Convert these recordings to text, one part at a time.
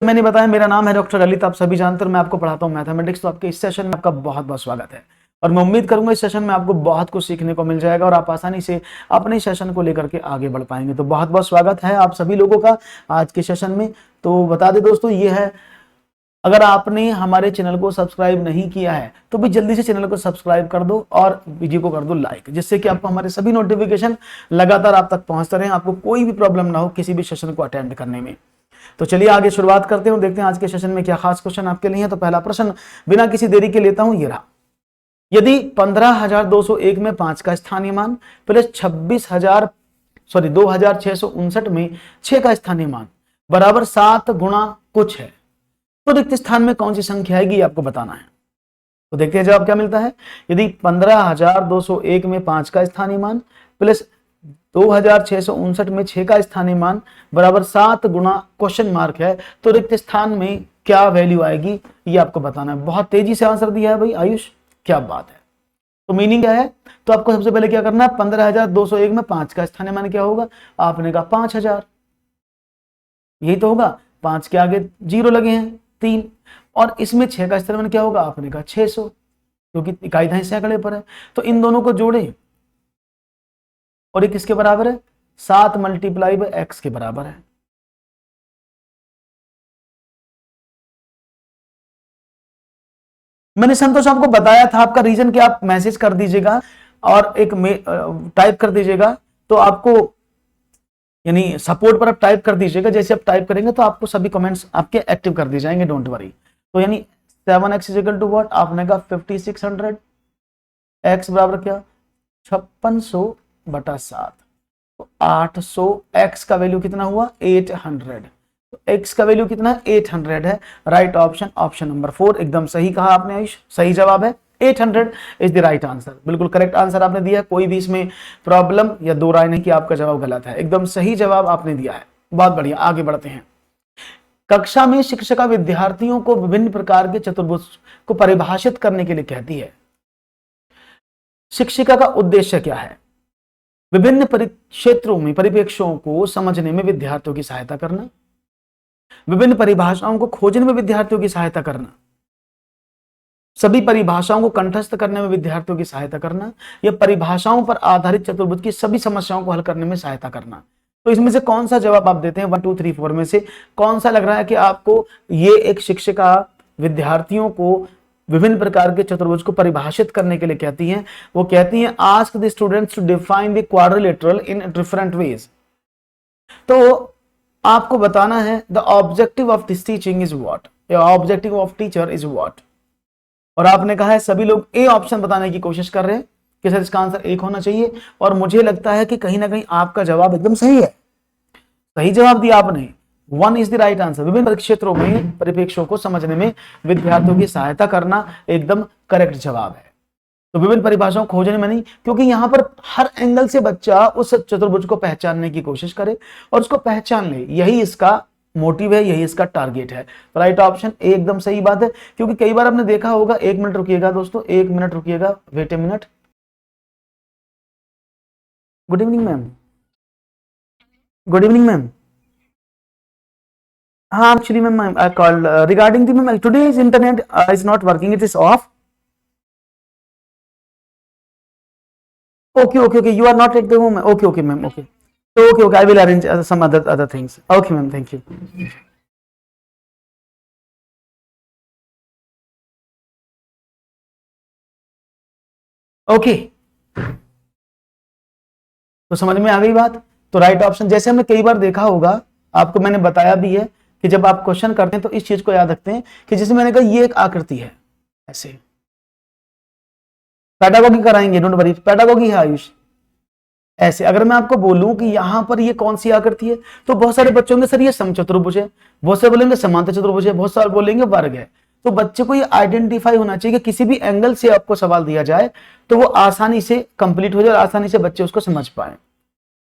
मैंने बताया मेरा नाम है डॉक्टर ललित, आप सभी जानते हैं मैं आपको पढ़ाता हूँ मैथमेटिक्स। तो आपके इस सेशन में आपका बहुत बहुत स्वागत है और मैं उम्मीद करूंगा इस सेशन में आपको बहुत कुछ सीखने को मिल जाएगा और आप आसानी से अपने सेशन को लेकर के आगे बढ़ पाएंगे। तो बहुत बहुत स्वागत है आप सभी लोगों का आज के सेशन में। तो बता दें दोस्तों, ये है, अगर आपने हमारे चैनल को सब्सक्राइब नहीं किया है तो भी जल्दी से चैनल को सब्सक्राइब कर दो और वीडियो को कर दो लाइक, जिससे कि आपको हमारे सभी नोटिफिकेशन लगातार आप तक पहुंचते रहे, आपको कोई भी प्रॉब्लम ना हो किसी भी सेशन को अटेंड करने में। तो चलिए आगे शुरुआत करते हैं, देखते हैं आज के सेशन में क्या खास क्वेश्चन आपके लिए है। तो पहला प्रश्न बिना किसी देरी के लेता हूं, ये रहा। यदि 15,201 में 5 का स्थानीय मान प्लस 2659 में 6 का स्थानीय मान बराबर 7 गुणा कुछ है, तो रिक्त स्थान में कौन सी संख्या आएगी आपको बताना है। तो देखते हैं जवाब क्या मिलता है। यदि 15,201 में 5 का स्थानीय मान प्लस 2659 में 6 का स्थानीय मान बराबर 7 गुणा क्वेश्चन मार्क है, तो रिक्त स्थान में क्या वैल्यू आएगी ये आपको बताना है। बहुत तेजी से आंसर दिया है भाई आयुष, क्या बात है। तो मीनिंग क्या है, तो आपको सबसे पहले क्या करना है, 15,201 में 5 का स्थानीय मान क्या होगा, आपने कहा 5,000, यही तो होगा। 5 के आगे 0 लगे हैं 3, और इसमें 6 का स्थानीय मान क्या होगा, आपने कहा 600, क्योंकि इकाई दहाई सैकड़े पर है। तो इन दोनों को जोड़े और ये किसके बराबर है, 7 मल्टीप्लाई बाय x के बराबर है। मैंने संतोष आपको बताया था, आपका रीजन क्या आप मैसेज कर दीजिएगा और एक टाइप कर दीजिएगा, तो आपको यानी सपोर्ट पर आप टाइप कर दीजिएगा। जैसे आप टाइप करेंगे तो आपको सभी कमेंट्स आपके एक्टिव कर दिए जाएंगे, डोंट वरी। तो यानी 7x is equal to what, आपने कहा 5600, x बराबर क्या 5600 बटा 7, तो 800, x का वैल्यू कितना हुआ 800, तो x का वैल्यू कितना है 800 है। राइट ऑप्शन, ऑप्शन नंबर 4 एकदम सही कहा आपने आयुष, सही जवाब है 800 इज द राइट आंसर। बिल्कुल करेक्ट आंसर आपने दिया, कोई भी इसमें प्रॉब्लम या दो राय नहीं कि आपका जवाब गलत है, एकदम सही जवाब आपने दिया है। बहुत बढ़िया, आगे बढ़ते हैं। कक्षा में शिक्षिका विद्यार्थियों को विभिन्न प्रकार के चतुर्भुज को परिभाषित करने के लिए कहती है। शिक्षिका का उद्देश्य क्या है, विभिन्न क्षेत्रों में परिप्रेक्ष्यों को समझने में विद्यार्थियों की सहायता करना, विभिन्न परिभाषाओं को खोजने में विद्यार्थियों की सहायता करना, सभी परिभाषाओं को कंठस्थ करने में विद्यार्थियों की सहायता करना, या परिभाषाओं पर आधारित चतुर्भुज की सभी समस्याओं को हल करने में सहायता करना। तो इसमें से कौन सा जवाब आप देते हैं, 1 2 3 4 में से कौन सा लग रहा है कि आपको ये एक शिक्षिका विद्यार्थियों को विभिन्न प्रकार के चतुर्भुज को परिभाषित करने के लिए कहती हैं। वो कहती हैं ask the students to define the quadrilateral in different ways. तो आपको बताना है the objective of this teaching is what, objective of teacher is what. और आपने कहा है सभी लोग ए ऑप्शन बताने की कोशिश कर रहे हैं कि सर इसका आंसर 1 होना चाहिए, और मुझे लगता है कि कहीं ना कहीं आपका जवाब एकदम सही है, सही जवाब दिया आपने, 1 इज द राइट आंसर। विभिन्न क्षेत्रों में परिप्रेक्ष्यों को समझने में विद्यार्थियों की सहायता करना एकदम करेक्ट जवाब है। तो विभिन्न परिभाषाओं खोजने में नहीं, क्योंकि यहां पर हर एंगल से बच्चा उस चतुर्भुज को पहचानने की कोशिश करे और उसको पहचान ले, यही इसका मोटिव है, यही इसका टारगेट है। तो राइट ऑप्शन एकदम सही बात है। क्योंकि कई बार आपने देखा होगा, 1 मिनट रुकिएगा दोस्तों, 1 मिनट रुकिएगा, wait a minute. Good evening ma'am, good evening ma'am. हाँ actually ma'am I called regarding the ma'am today's internet is not working, it is off. Okay, okay, okay. You are not at the home. Okay, okay, ma'am. Okay. So, okay, okay. I will arrange some other things. Okay, ma'am. Thank you. Okay. तो समझ में आ गई बात। तो right option, जैसे हमने कई बार देखा होगा, आपको मैंने बताया भी है कि जब आप क्वेश्चन करते हैं तो इस चीज को याद रखते हैं कि जैसे मैंने कहा ये एक आकृति है, ऐसे पैडागोगी कराएंगे, डोंट वरी, पैडागोगी है आयुष। ऐसे अगर मैं आपको बोलूं कि यहां पर ये कौन सी आकृति है, तो बहुत सारे बच्चों होंगे सर ये समचतुर्भुज है, बहुत सारे बोलेंगे समांतर चतुर्भुज है, बहुत सारे बोलेंगे वर्ग है। तो बच्चे को ये आइडेंटिफाई होना चाहिए कि किसी भी एंगल से आपको सवाल दिया जाए तो वो आसानी से कंप्लीट हो जाए और आसानी से बच्चे उसको समझ पाए,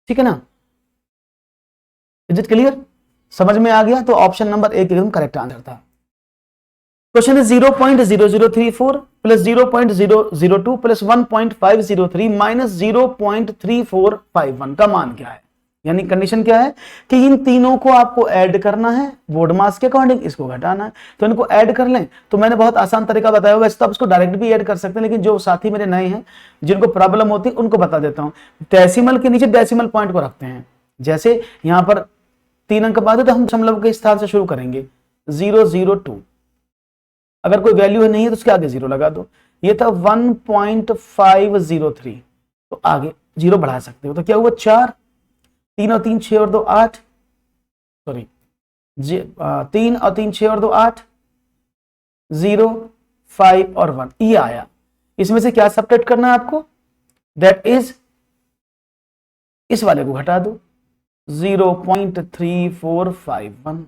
ठीक है ना। इज इट क्लियर, समझ में आ गया। तो ऑप्शन नंबर 1 एकदम करेक्ट आंसर था। क्वेश्चन है 0.0034 प्लस 0.002 प्लस 1.503 माइनस 0.3451 का मान क्या है। यानी कंडीशन क्या है कि इन तीनों को आपको ऐड करना है बोर्ड मास के अकॉर्डिंग, इसको घटाना है, तो इनको ऐड कर लें। तो मैंने बहुत आसान तरीका बताया हुआ, वैसे तो आप इसको डायरेक्ट भी ऐड कर सकते हैं, लेकिन जो साथी मेरे नए हैं जिनको प्रॉब्लम होती है उनको बता देता हूं। डेसिमल के नीचे डेसिमल पॉइंट को रखते हैं, जैसे यहां पर 3 अंक बाद है तो हम दशमलव के स्थान से शुरू करेंगे 002, अगर कोई वैल्यू नहीं है तो उसके आगे 0 लगा दो। ये था 1.503, तो आगे 0 बढ़ा सकते हो, तो क्या हुआ 4, 3 और 3 6 और 2 8, सॉरी 3 और 3 6 और 2 8, 0 5 और 1, ये आया। इसमें से क्या सब्ट्रैक्ट करना है आपको, दैट इज इस वाले को घटा दो 0.3451।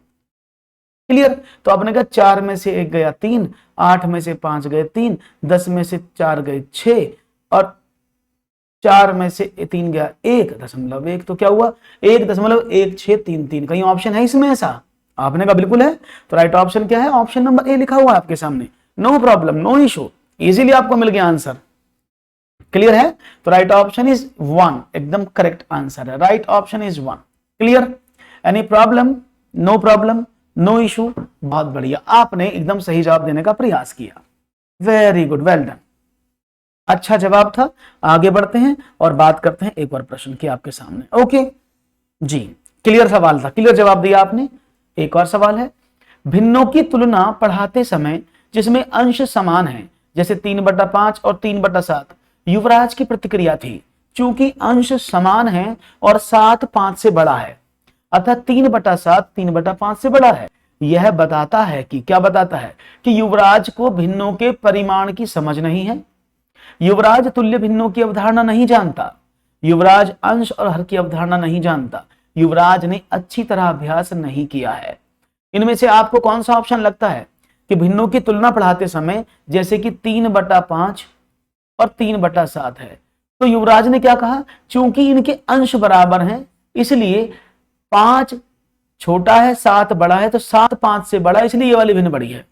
क्लियर। तो आपने कहा 4 में से 1 गया 3, 8 में से 5 गए 3, 10 में से 4 गए 6 और 4 में से 3 गया 1.1, तो क्या हुआ 1.1633। कहीं ऑप्शन है इसमें ऐसा? आपने कहा बिल्कुल है। तो राइट ऑप्शन क्या है, ऑप्शन नंबर ए लिखा हुआ है आपके सामने। No problem, no issue, easily आपको मिल गया आंसर। क्लियर है। तो राइट ऑप्शन इज 1, एकदम करेक्ट आंसर है। Right option is 1। Clear. Any problem? No problem, no issue. बहुत बढ़िया, आपने एकदम सही जवाब देने का प्रयास किया। वेरी गुड, वेल डन, अच्छा जवाब था। आगे बढ़ते हैं और बात करते हैं एक और प्रश्न की आपके सामने। ओके जी, क्लियर सवाल था, क्लियर जवाब दिया आपने। एक और सवाल है, भिन्नों की तुलना पढ़ाते समय जिसमें अंश समान है, जैसे 3/5 और 3/7, युवराज की प्रतिक्रिया थी। चूंकि अंश समान है और 7 5 से बड़ा है, अतः 3/7 3/5 से बड़ा है। यह बताता है कि, क्या बताता है कि युवराज को भिन्नों के परिमाण की समझ नहीं है। युवराज तुल्य भिन्नों की अवधारणा नहीं जानता। युवराज अंश और हर की अवधारणा नहीं जानता। युवराज ने अच्छी तरह अभ्यास नहीं किया है। इनमें से आपको कौन सा ऑप्शन लगता है कि भिन्नों की तुलना पढ़ाते समय जैसे कि 3/5 और 3/7 है, तो युवराज ने क्या कहा, चूंकि इनके अंश बराबर हैं इसलिए 5 छोटा है 7 बड़ा है, तो 7 5 से बड़ा, इसलिए ये वाली भिन्न बड़ी है।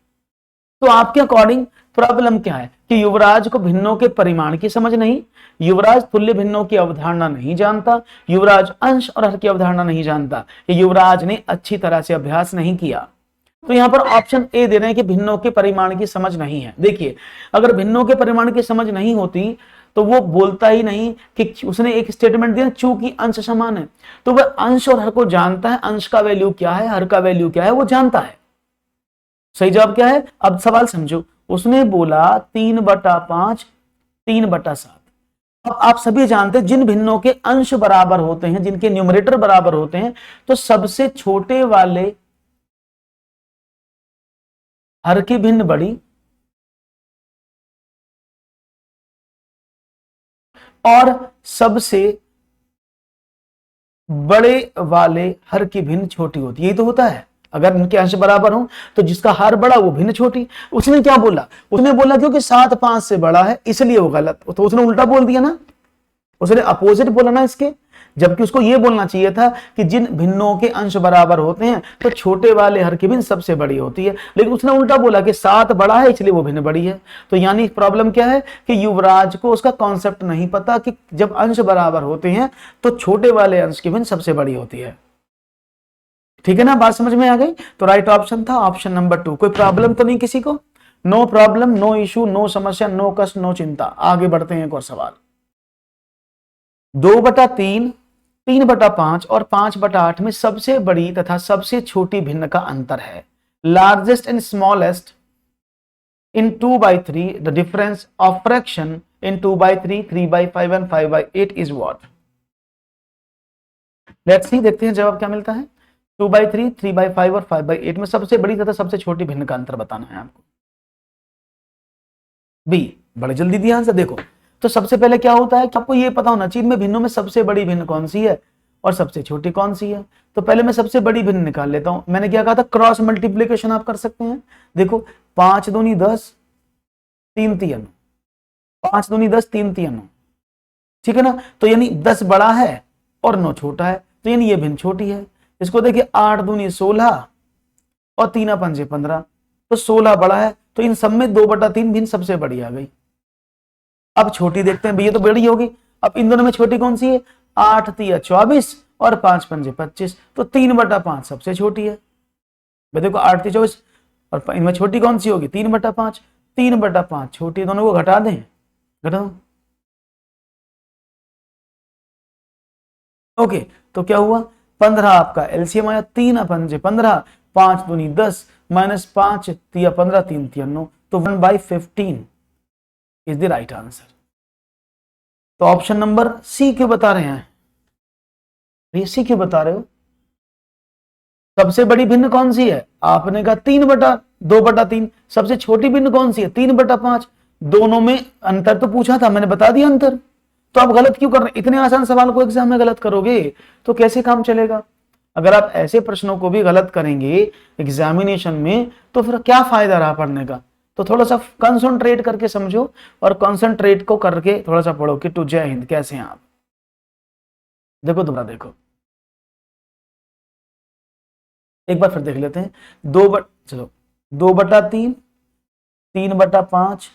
तो आपके अकॉर्डिंग प्रॉब्लम क्या है कि युवराज को भिन्नों के परिमाण की समझ नहीं, युवराज तुल्य भिन्नों की अवधारणा नहीं जानता, युवराज अंश और हर की अवधारणा नहीं जानता, युवराज ने अच्छी तरह से अभ्यास नहीं किया। तो यहां पर ऑप्शन ए दे रहे हैं कि भिन्नों के परिमाण की समझ नहीं है। देखिए, अगर भिन्नों के परिमाण की समझ नहीं होती तो वो बोलता ही नहीं कि, उसने एक स्टेटमेंट दिया चूंकि अंश समान है, तो वह अंश और हर को जानता है, अंश का वैल्यू क्या है, हर का वैल्यू क्या है, वो जानता है। सही जवाब क्या है? अब सवाल समझो, उसने बोला 3/5 3/7। अब आप सभी जानते हैं जिन भिन्नों के अंश बराबर होते हैं, जिनके न्यूमरेटर बराबर होते हैं, तो सबसे छोटे वाले हर की भिन्न बड़ी और सबसे बड़े वाले हर की भिन्न छोटी होती है। यही तो होता है, अगर इनके अंश बराबर हो तो जिसका हर बड़ा वो भिन्न छोटी। उसने क्या बोला, उसने बोला क्योंकि 7 5 से बड़ा है इसलिए वो गलत, तो उसने उल्टा बोल दिया ना, उसने अपोजिट बोला ना इसके, जबकि उसको ये बोलना चाहिए था कि जिन भिन्नों के अंश बराबर होते हैं तो छोटे वाले हर की भिन्न सबसे बड़ी होती है, लेकिन उसने उल्टा बोला कि 7 बड़ा है इसलिए वो भिन्न बड़ी है। तो यानी प्रॉब्लम क्या है कि युवराज को उसका कॉन्सेप्ट नहीं पता कि जब अंश बराबर होते हैं तो छोटे वाले अंश की भिन्न सबसे बड़ी होती है। ठीक है ना, बात समझ में आ गई। तो राइट ऑप्शन था ऑप्शन नंबर 2। कोई प्रॉब्लम तो नहीं किसी को? No problem, no issue, no समस्या, नो कष्ट, नो चिंता। आगे बढ़ते हैं एक और सवाल। 2/3 3/5 और 5/8 में सबसे बड़ी तथा सबसे छोटी भिन्न का अंतर है। Largest and smallest in 2/3, the difference of fraction in 2/3 3/5 and 5/8 is what? Let's see, देखते हैं जवाब क्या मिलता है। 2/3 3/5 और 5/8 में सबसे बड़ी तथा सबसे छोटी भिन्न का अंतर बताना है आपको। बी, बड़े जल्दी दिया आंसर। देखो, तो सबसे पहले क्या होता है कि आपको ये पता होना चाहिए इनमें भिन्नों में सबसे बड़ी भिन्न कौन सी है और सबसे छोटी कौन सी है। तो पहले मैं सबसे बड़ी भिन्न निकाल लेता हूं। मैंने क्या कहा था, क्रॉस मल्टीप्लीकेशन आप कर सकते हैं। देखो, 5 दूनी 10 3 3 5 दूनी 10 3 3, ठीक है ना। तो यानी 10 बड़ा है और 9 छोटा है, तो यानी ये भिन्न छोटी है। इसको देखिए, 8 दूनी 16 और 3 5 15, तो 16 बड़ा है, तो इन सब में 2/3 भिन्न सबसे बड़ी आ गई। अब छोटी देखते हैं भैया, तो बड़ी होगी। अब इन दोनों में छोटी कौन सी है? 8 तिया 24 और 5 पंजे 25, तो 3/5 सबसे छोटी है। भाई देखो 8 तिया 24 और इनमें छोटी कौन सी होगी? 3/5। 3/5 छोटी, दोनों को घटा दें, घटा दो। ओके, तो क्या हुआ? 15 आपका एलसीएम आया, 3 पंजे 15, 5 दूनी 10 माइनस 5 तिया 15, 3 तिया 9, तो 1/15 इज द राइट आंसर। तो ऑप्शन नंबर सी क्यों बता रहे हैं? ये सी क्यों बता रहे हो? सबसे बड़ी भिन्न कौन सी है? आपने कहा 3/2/3। सबसे छोटी भिन्न कौन सी है? 3/5। दोनों में अंतर तो पूछा था, मैंने बता दिया अंतर। तो आप गलत क्यों कर रहे हैं? इतने आसान सवाल को एग्जाम में गलत करोगे तो कैसे काम चलेगा? अगर आप ऐसे प्रश्नों को भी गलत करेंगे एग्जामिनेशन में तो फिर क्या फायदा रहा पढ़ने का? तो थोड़ा सा कंसंट्रेट करके समझो और कंसंट्रेट को करके थोड़ा सा पढ़ो कि टू जय हिंद कैसे हैं आप। देखो दोबारा देखो, एक बार फिर देख लेते हैं। चलो 2/3, 3/5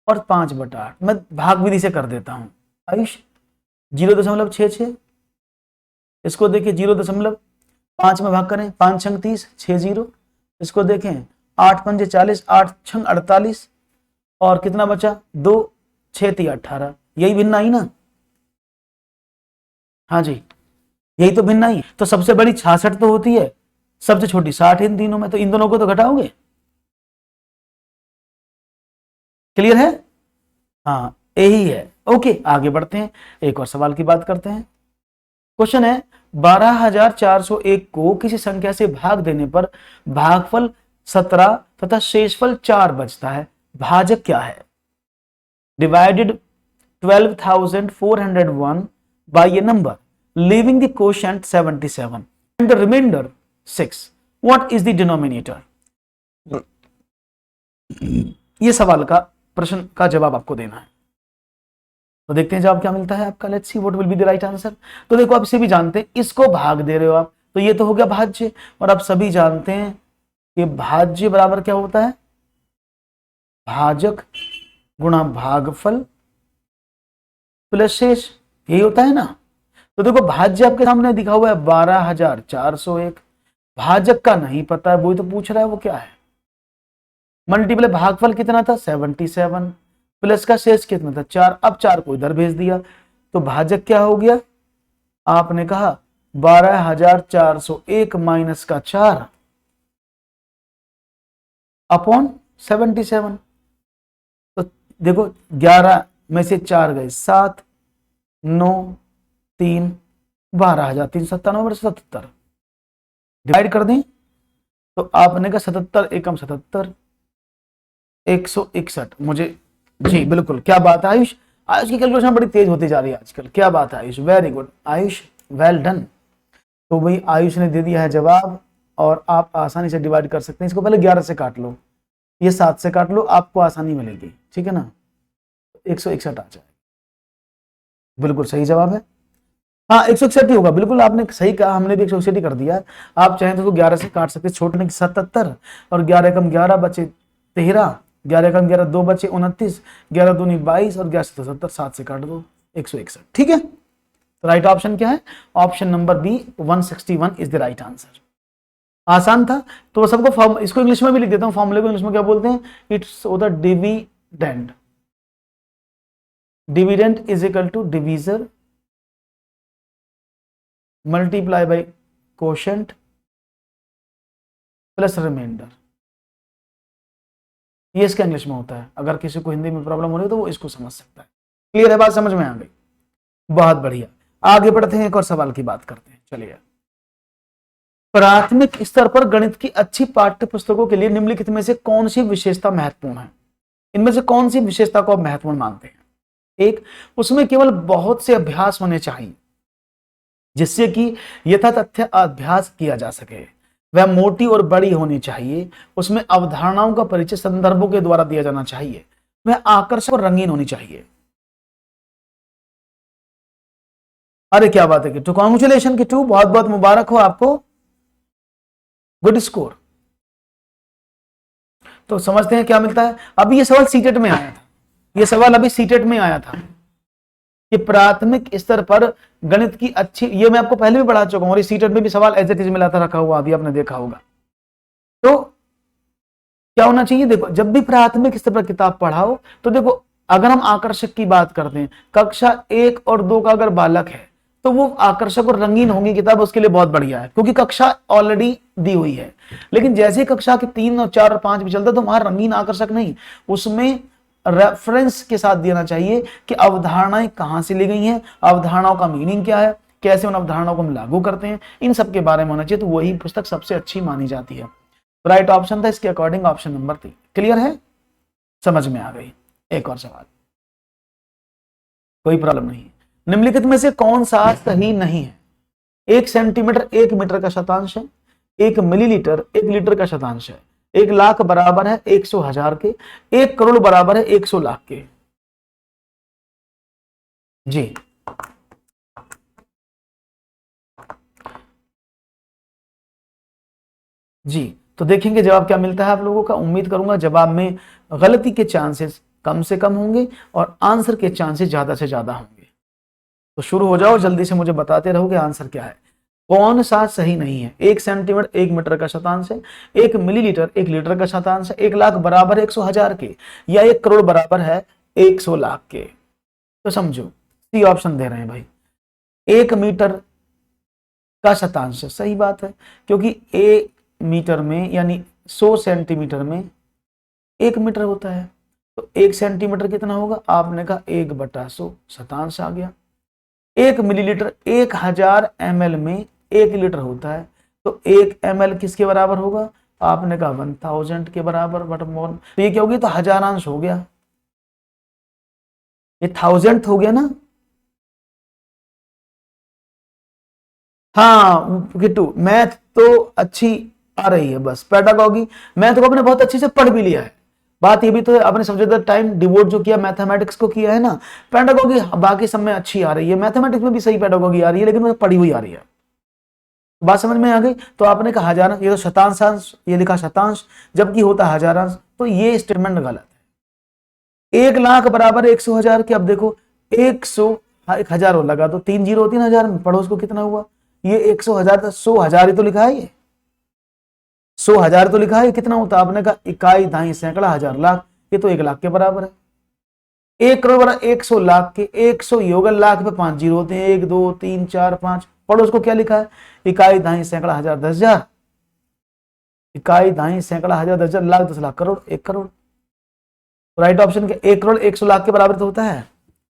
और 5/8। मैं भाग विधि से कर देता हूं। आयुष 0.66, इसको देखिए 0.5 में भाग करें, 5 छंग 30, 6 0। इसको देखें 8 पंजे 40, 8 छंग 48 और कितना बचा? 2, 6 तिया 18। यही भिन्न आई ना? हाँ जी, यही तो भिन्न आई। तो सबसे बड़ी 66 तो होती है, सबसे छोटी 60 इन तीनों में, तो इन दोनों को तो घटाओगे। क्लियर है? हाँ यही है। ओके, आगे बढ़ते हैं, एक और सवाल की बात करते हैं। क्वेश्चन है 12,401 को किसी संख्या से भाग देने पर भागफल 17 तथा शेषफल 4 बचता है, भाजक क्या है? Divided 12,401 by a number leaving the quotient 77 and the remainder 6, what is the denominator? ये सवाल का प्रश्न का जवाब आपको देना है। तो देखते हैं जवाब क्या मिलता है आपका। Let's see what will be the right answer. तो देखो आप इसे भी जानते हैं, इसको भाग दे रहे हो आप, तो ये तो हो गया भाज्य। और आप सभी जानते हैं कि भाज्य बराबर क्या होता है? भाजक गुणा भागफल प्लस शेष, यही होता है ना? तो देखो भाज्य आपके सामने दिखा हुआ है 12,401, भाजक का नहीं पता है, वही तो पूछ रहा है वो क्या है। मल्टीप्लाई भागफल कितना था? 77, प्लस का शेष कितना था? 4। अब 4 को इधर भेज दिया, तो भाजक क्या हो गया? आपने कहा 12,401 माइनस का 4 अपॉन 77। तो देखो 11 में से 4 गए 7, 9, 3, 12,397/77 डिवाइड कर दें, तो आपने कहा 77 एकम 77, 161। मुझे जी बिल्कुल, क्या बात है आयुष, आयुष की कैलकुलेशन बड़ी तेज होती जा रही है आजकल। क्या बात है Ayush, very good Ayush, well done. तो भाई आयुष ने दे दिया है जवाब और आप आसानी से डिवाइड कर सकते हैं। इसको पहले 11 से काट लो, ये 7 से काट लो, आपको आसानी मिलेगी, ठीक है ना? 161 आ जाएगा, बिल्कुल सही जवाब है। हाँ 161 ही होगा, बिल्कुल आपने सही कहा, हमने भी 161 ही कर दिया। आप चाहें तो 11 से काट सकते, छोड़ने की 77 और 11 कम 11 बचे 13, 11 कम 11 2 बचे 29, 11 दूनी 22 और 11 से 77, 7 से काट दो 161, ठीक है? तो राइट ऑप्शन क्या है? Option number B 161 is the right answer. आसान था तो सबको फॉर्म, इसको इंग्लिश में भी लिख देता हूं, फॉर्मूले को इंग्लिश में क्या बोलते हैं? It's the dividend, dividend is equal to divisor multiply by quotient plus remainder. ये इसका इंग्लिश में होता है, अगर किसी को हिंदी में प्रॉब्लम हो रही है तो वो इसको समझ सकता है। क्लियर है बात, समझ में आ गई? बहुत बढ़िया, आगे बढ़ते हैं, एक और सवाल की बात करते हैं। चलिए, प्राथमिक स्तर पर गणित की अच्छी पाठ्य पुस्तकों के लिए निम्नलिखित में से कौन सी विशेषता महत्वपूर्ण है? इनमें से कौन सी विशेषता को आप महत्वपूर्ण मानते हैं? एक, उसमें केवल बहुत से अभ्यास होने चाहिए जिससे कि यथातथ्य अभ्यास किया जा सके। वह मोटी और बड़ी होनी चाहिए। उसमें अवधारणाओं का परिचय संदर्भों के द्वारा दिया जाना चाहिए। वह आकर्षक और रंगीन होनी चाहिए। अरे क्या बात है कि टू कॉन्ग्रेचुलेशन की टू, बहुत बहुत मुबारक हो आपको, गुड स्कोर। तो समझते हैं क्या मिलता है। अभी ये सवाल सीटेट में आया था, ये सवाल अभी सीटेट में आया था। कि प्राथमिक स्तर पर गणित की अच्छी, ये मैं आपको पहले भी पढ़ा चुका हूं और सीटेट में भी सवाल एज इट इज मिला था रखा हुआ, अभी आपने देखा होगा। तो क्या होना चाहिए, देखो जब भी प्राथमिक स्तर पर किताब पढ़ाओ तो देखो, अगर हम आकर्षक की बात करते हैं, कक्षा 1 और 2 का अगर बालक है तो वो आकर्षक और रंगीन होंगी किताब, उसके लिए बहुत बढ़िया है क्योंकि कक्षा ऑलरेडी दी हुई है। लेकिन जैसे कक्षा के 3 और 4 और 5 भी चलता है तो वहां रंगीन आकर्षक नहीं, उसमें रेफरेंस के साथ देना चाहिए कि अवधारणाएं कहां से ली गई हैं, अवधारणाओं का मीनिंग क्या है, कैसे उन अवधारणाओं को हम लागू करते हैं, इन सब के बारे में होना चाहिए। तो वही पुस्तक सबसे अच्छी मानी जाती है। राइट ऑप्शन था इसके अकॉर्डिंग ऑप्शन नंबर 3। क्लियर है, समझ में आ गई। एक और सवाल, कोई प्रॉब्लम नहीं। निम्नलिखित में से कौन सा सही नहीं है? 1 सेंटीमीटर 1 मीटर का शतांश है, 1 मिलीलीटर 1 लीटर का शतांश है, 1 लाख बराबर है 100 हजार के, 1 करोड़ बराबर है 100 लाख के। जी जी, तो देखेंगे जवाब क्या मिलता है आप लोगों का। उम्मीद करूंगा जवाब में गलती के चांसेस कम से कम होंगे और आंसर के चांसेस ज्यादा से ज्यादा होंगे। तो शुरू हो जाओ, जल्दी से मुझे बताते रहोगे आंसर क्या है। कौन सा सही नहीं है? 1 सेंटीमीटर 1 मीटर का शतांश है, 1 मिलीलीटर 1 लीटर का शतांश है, 1 लाख बराबर है 100 हजार के, या 1 करोड़ बराबर है 100 लाख के। तो समझो, सी ऑप्शन दे रहे हैं भाई। 1 मीटर का शतांश, सही बात है, क्योंकि 1 मीटर में यानी 100 सेंटीमीटर में 1 मीटर होता है, तो 1 सेंटीमीटर कितना होगा? आपने कहा 1/100, शतांश आ गया। 1 मिलीलीटर 1000 ml में 1 लीटर होता है, तो 1 ml किसके बराबर होगा? आपने कहा 1000 के बराबर, बट मोल, तो ये क्या होगी? तो हजारांश हो गया, ये 1000 हो गया ना। हाँ किट्टू, मैथ तो अच्छी आ रही है, बस पेडागॉजी मैथ को आपने बहुत अच्छे से पढ़ भी लिया है। बात ये भी तो है, आपने सबसे ज्यादा टाइम डिवोट जो किया मैथमेटिक्स को किया है ना। पेडागॉजी बाकी सब में अच्छी आ रही है, मैथमेटिक्स में भी सही पेडागॉजी आ रही है, लेकिन वो पढ़ी हुई आ रही है। बात समझ में आ गई? तो आपने कहा हजारांश, ये तो शतांश, ये लिखा शतांश जबकि होता है हजारांश, तो ये स्टेटमेंट गलत है। 1 लाख बराबर 100 हजार के, अब देखो 100 1000 हो लगा तो 3 जीरो 3000 में, पढ़ो उसको कितना हुआ? ये 100 हजार, 100 हजार ही तो लिखा है, ये 100 हजार तो लिखा है, कितना होता? आपने कहा इकाई दाई सैकड़ा हजार लाख, ये तो 1 लाख के बराबर है। 1 करोड़ बड़ा 100 लाख के, 100 योगल लाख पे 5 जीरो होते हैं, 1 2 3 4 5, पढ़ो उसको क्या लिखा है? इकाई दाई सैकड़ा हजार 10,000, इकाई दाई सैकड़ा हजार 10,000, लाख 10 लाख करोड़ 1 करोड़। राइट ऑप्शन के 1 करोड़ 100 लाख के बराबर तो होता है,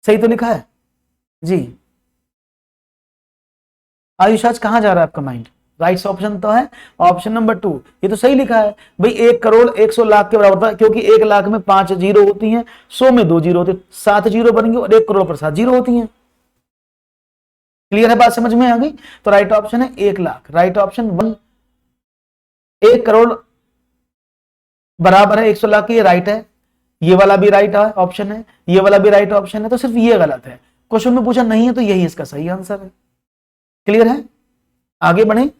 सही तो लिखा है जी। आयुष आज कहां जा रहा है आपका माइंड? राइट ऑप्शन तो है ऑप्शन नंबर 2, ये तो सही लिखा है भाई। 1 करोड़ 100 लाख के बराबर होता है, क्योंकि 1 लाख में 5 जीरो होती हैं, 100 में 2 जीरो होते हैं, 7 जीरो बनेंगे, और 1 करोड़ पर 7 जीरो होती हैं। क्लियर है, बात समझ में आ गई? तो राइट ऑप्शन है 1 लाख, राइट ऑप्शन 1। 1 करोड़ बराबर है 100 लाख की, ये राइट है, ये वाला भी राइट ऑप्शन है, ये वाला भी राइट ऑप्शन है, तो सिर्फ ये गलत है। क्वेश्चन में पूछा नहीं है तो यही इसका सही आंसर है। क्लियर है, आगे बढ़े,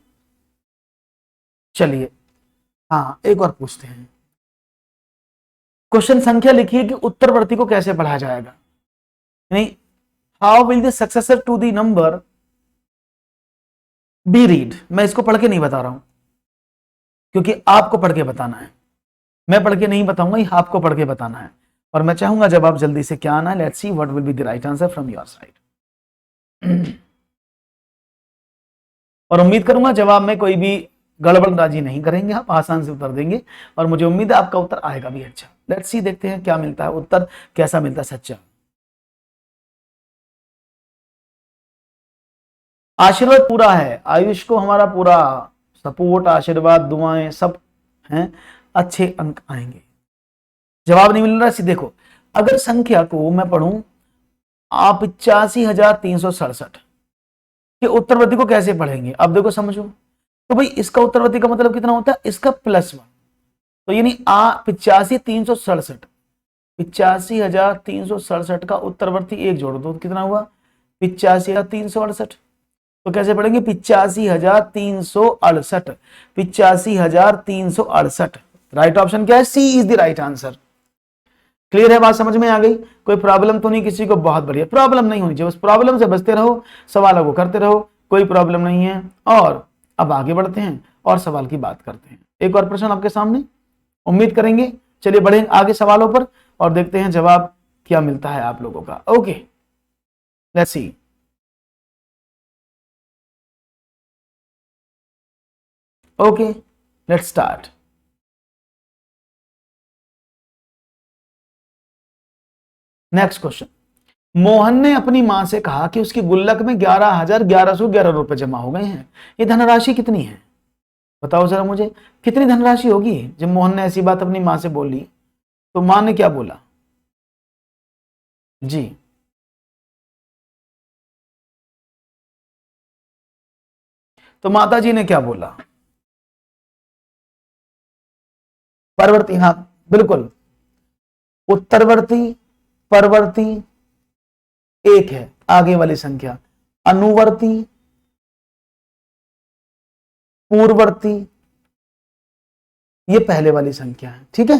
चलिए हाँ एक और पूछते हैं। क्वेश्चन संख्या लिखिए कि उत्तरवर्ती को कैसे पढ़ा जाएगा, यानी how will the successor to the number be read. मैं इसको पढ़ के नहीं बता रहा हूं क्योंकि आपको पढ़ के बताना है, मैं पढ़ के नहीं बताऊंगा, ये आपको पढ़ के बताना है। और मैं चाहूंगा जब आप जल्दी से क्या आना है, let's see what will be the right answer from your side. और उम्मीद करूंगा जवाब में कोई भी गड़बड़बाजी नहीं करेंगे, आप आसान से उत्तर देंगे, और मुझे उम्मीद है आपका उत्तर आएगा भी अच्छा। लेट्स सी, देखते हैं क्या मिलता है उत्तर, कैसा मिलता है सच्चा। आशीर्वाद पूरा है, आयुष को हमारा पूरा सपोर्ट, आशीर्वाद, दुआएं सब हैं, अच्छे अंक आएंगे। जवाब नहीं मिल रहा है, देखो अगर संख्या को मैं पढ़ूं आप 85,367 के उत्तरवर्ती को कैसे पढ़ेंगे, अब देखो समझो, तो भाई इसका उत्तरवर्ती का मतलब कितना होता है? इसका +1, तो यानी 85,367, 85,367 का उत्तरवर्ती 1 जोड़ दो, कितना हुआ? 85,368। तो कैसे पढ़ेंगे? 85,368, 85,368। राइट ऑप्शन क्या है? C is the right answer. Clear है, बात समझ में आ गई? कोई प्रॉब्लम तो नहीं किसी को? बहुत बढ़िया, प्रॉब्लम नहीं होनी चाहिए, बस प्रॉब्लम से बचते रहो, सवालों को करते रहो, कोई प्रॉब्लम नहीं है। और अब आगे बढ़ते हैं और सवाल की बात करते हैं। एक और प्रश्न आपके सामने, उम्मीद करेंगे। चलिए बढ़े आगे सवालों पर और देखते हैं जवाब क्या मिलता है आप लोगों का। Okay, let's see. Okay, let's start. Next question, Mohan ने अपनी मां से कहा कि उसकी गुल्लक में 11,1111 रुपए जमा हो गए हैं। ये धनराशि कितनी है? बताओ जरा मुझे, कितनी धनराशि होगी? जब मोहन ने ऐसी बात अपनी मां से बोली तो मां ने क्या बोला? जी, तो माता जी ने क्या बोला? परवर्ती, हाँ बिल्कुल, उत्तरवर्ती, परवर्ती एक है, आगे वाली संख्या अनुवर्ती, पूर्ववर्ती, ये पहले वाली संख्या है। ठीक है,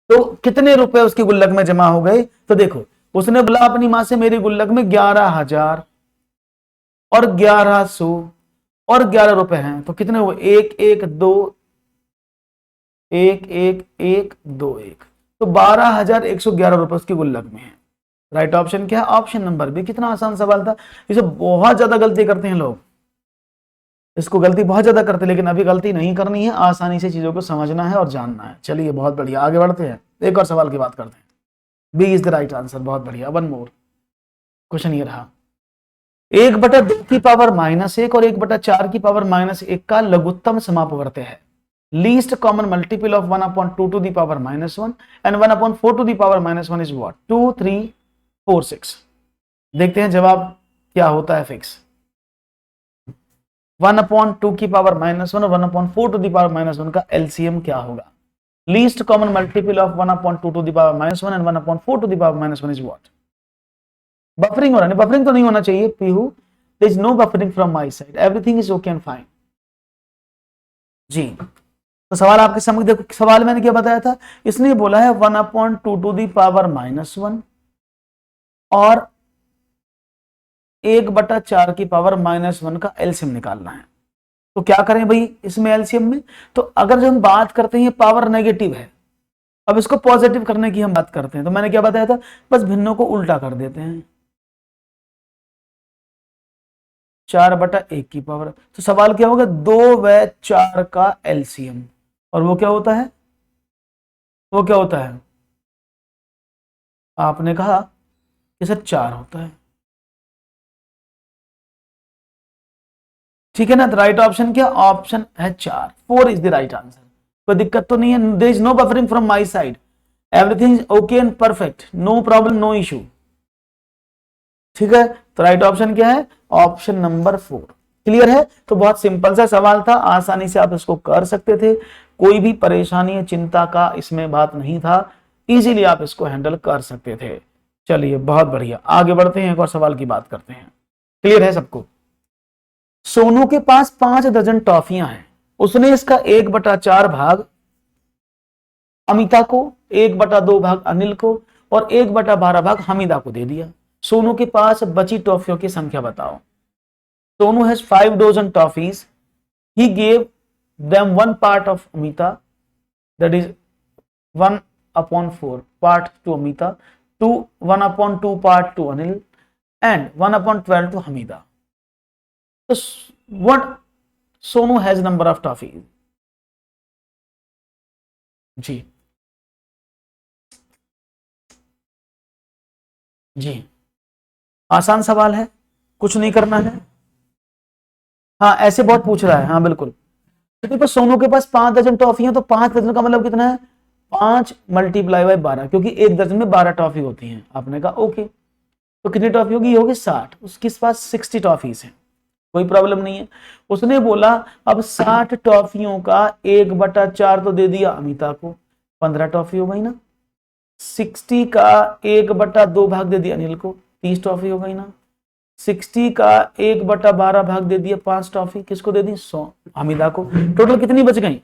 तो कितने रुपए उसकी गुल्लक में जमा हो गए? तो देखो, उसने बोला अपनी मां से मेरी गुल्लक में 11,000 और 1,100 और 11 रुपए हैं, तो कितने हुए? 1,1,2,1,1,1,2,1, तो 12,111 रुपए उसकी गुल्लक में है। राइट ऑप्शन क्या है? Option number B. कितना आसान सवाल था। इसे बहुत ज्यादा गलती करते हैं लोग, इसको गलती बहुत ज्यादा करते हैं, लेकिन अभी गलती नहीं करनी है, आसानी से चीजों को समझना है और जानना है। चलिए बहुत बढ़िया, आगे बढ़ते हैं, एक और सवाल की बात करते हैं। B is the right answer. बहुत बढ़िया, वन मोर क्वेश्चन ये रहा, 1/2 की पावर -1 और 1/4 की पावर -1 का लघुत्तम समापवर्त है। Least common multiple of 1/2 to the power -1 and 1/4 to the power -1 is what? 2, 3, 4, 6। देखते हैं जवाब क्या होता है फिक्स। 1/2 की पावर -1 और 1/4 टू द पावर -1 का एलसीएम क्या होगा? Least common multiple of 1/2 to the power -1 and 1/4 to the power -1 is what? Buffering हो रहा है, बफरिंग तो नहीं होना चाहिए Pihu, there is no buffering from my side, everything is okay and fine. जी, तो सवाल आपके समझ, देखो सवाल मैंने क्या बताया था, इसने बोला है 1/2 टू दी पावर -1 और 1/4 की पावर -1 का एलसीएम निकालना है। तो क्या करें भाई इसमें एलसीएम में? तो अगर जब हम बात करते हैं पावर नेगेटिव है, अब इसको पॉजिटिव करने की हम बात करते हैं, तो मैंने क्या बताया था, बस भिन्नों को उल्टा कर देते हैं, 4/1 की पावर। तो सवाल क्या होगा? 2 व 4 का एलसीएम, और वो क्या होता है? वो क्या होता है? आपने कहा कि सर 4 होता है, ठीक है ना? तो राइट ऑप्शन क्या? ऑप्शन है 4, 4 इज द राइट आंसर। कोई दिक्कत तो नहीं है, there is no buffering from my side, everything is okay and perfect, no problem, no issue. ठीक है, तो राइट ऑप्शन क्या है? Option number 4। क्लियर है? तो बहुत सिंपल सा सवाल था, आसानी से आप इसको कर सकते थे, कोई भी परेशानी या चिंता का इसमें बात नहीं था, इजीली आप इसको हैंडल कर सकते थे। चलिए बहुत बढ़िया, आगे बढ़ते हैं, एक और सवाल की बात करते हैं। क्लियर है सबको? सोनू के पास 5 दर्जन टॉफियां हैं, उसने इसका 1/4 भाग अमिता को, 1/2 भाग अनिल को और 1/12 भाग हमीदा को दे दिया। सोनू के पास बची टॉफियों की संख्या बताओ। Sonu has 5 dozen toffees. He gave them 1 part of Amita, that is 1/4 part to Amita, 1/2 part to Anil, and 1/12 to Hamida. So what Sonu has number of toffees? जी जी, आसान सवाल है, कुछ नहीं करना है। हाँ ऐसे बहुत पूछ रहा है, हाँ बिल्कुल। तो देखो सोनू के पास 5 दर्जन टॉफी है, तो 5 दर्जन का मतलब कितना है? 5 × 12, क्योंकि एक दर्जन में 12 टॉफी होती हैं। आपने कहा ओके, तो कितनी टॉफी होगी? ये होगी 60। उसके पास 60 टॉफीज हैं, कोई प्रॉब्लम नहीं है। उसने बोला अब 60 टॉफियों का 1/4 तो दे दिया अमिता को, 15 टॉफी हो गई ना। 60 का 1/2 भाग दे दिया अनिल को, 30 टॉफी हो गई ना। 60 का 1/12 भाग दे दिया 5 टॉफी, किसको दे दी? 100 हमीदा को। टोटल कितनी बच गई?